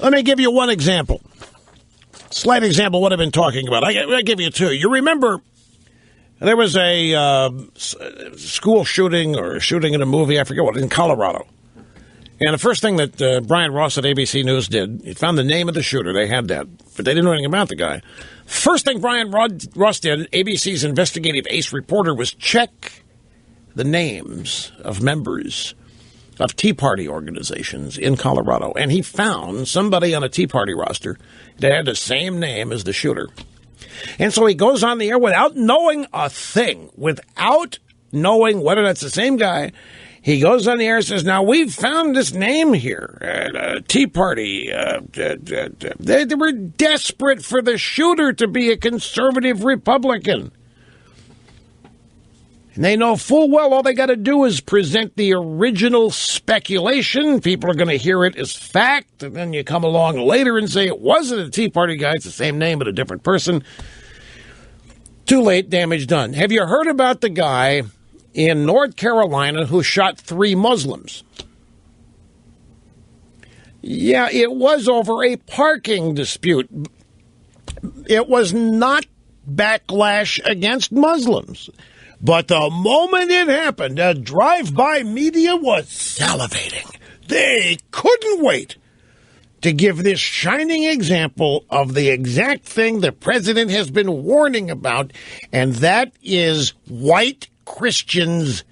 Let me give you one example. Slight example of what I've been talking about. I give you two. You remember there was a school shooting or shooting in a movie, I forget what, in Colorado. And the first thing that Brian Ross at ABC News did, he found the name of the shooter. They had that, but they didn't know anything about the guy. First thing Brian Ross did, ABC's investigative ace reporter, was check the names of members of Tea Party organizations in Colorado. And he found somebody on a Tea Party roster that had the same name as the shooter. And so he goes on the air without knowing a thing, without knowing whether that's the same guy. He goes on the air and says, now, we've found this name here, Tea Party. They were desperate for the shooter to be a conservative Republican. And they know full well all they got to do is present the original speculation. People are going to hear it as fact. And then you come along later and say it wasn't a Tea Party guy. It's the same name, but a different person. Too late, damage done. Have you heard about the guy in North Carolina who shot 3 Muslims? Yeah, it was over a parking dispute. It was not backlash against Muslims. But the moment it happened, the drive-by media was salivating. They couldn't wait to give this shining example of the exact thing the president has been warning about, and that is white Christians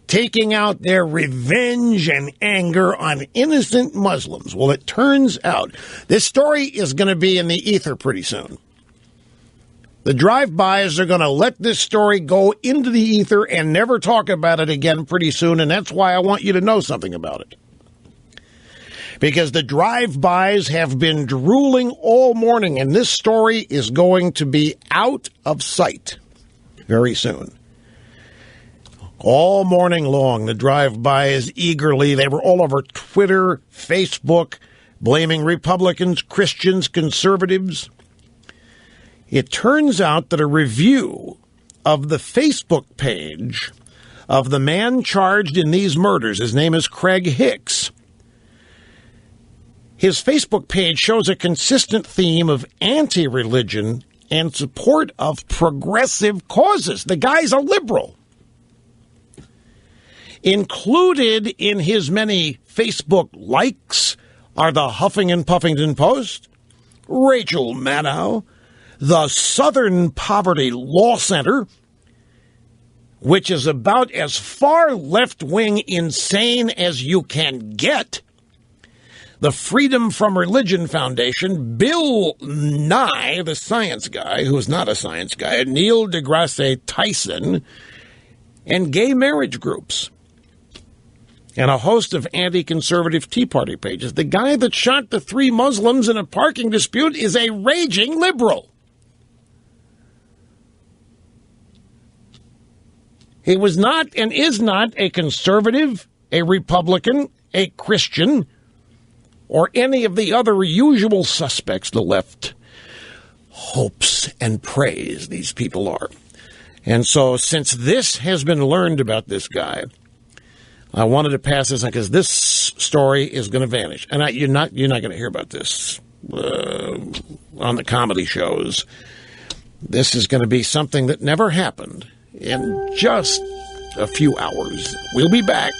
taking out their revenge and anger on innocent Muslims. Well, it turns out this story is going to be in the ether pretty soon. The drive-bys are going to let this story go into the ether and never talk about it again pretty soon, and that's why I want you to know something about it. Because the drive-bys have been drooling all morning, and this story is going to be out of sight very soon. All morning long, the drive-bys eagerly, they were all over Twitter, Facebook, blaming Republicans, Christians, conservatives. It turns out that a review of the Facebook page of the man charged in these murders, his name is Craig Hicks, his Facebook page shows a consistent theme of anti-religion and support of progressive causes. The guy's a liberal. Included in his many Facebook likes are the Huffing and Puffington Post, Rachel Maddow, the Southern Poverty Law Center, which is about as far left-wing insane as you can get, the Freedom from Religion Foundation, Bill Nye, the science guy, who's not a science guy, Neil deGrasse Tyson, and gay marriage groups, and a host of anti-conservative Tea Party pages. The guy that shot the 3 Muslims in a parking dispute is a raging liberal. He was not and is not a conservative, a Republican, a Christian, or any of the other usual suspects the left hopes and prays these people are. And so since this has been learned about this guy, I wanted to pass this on because this story is going to vanish. And you're not going to hear about this on the comedy shows. This is going to be something that never happened in just a few hours. We'll be back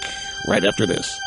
right after this.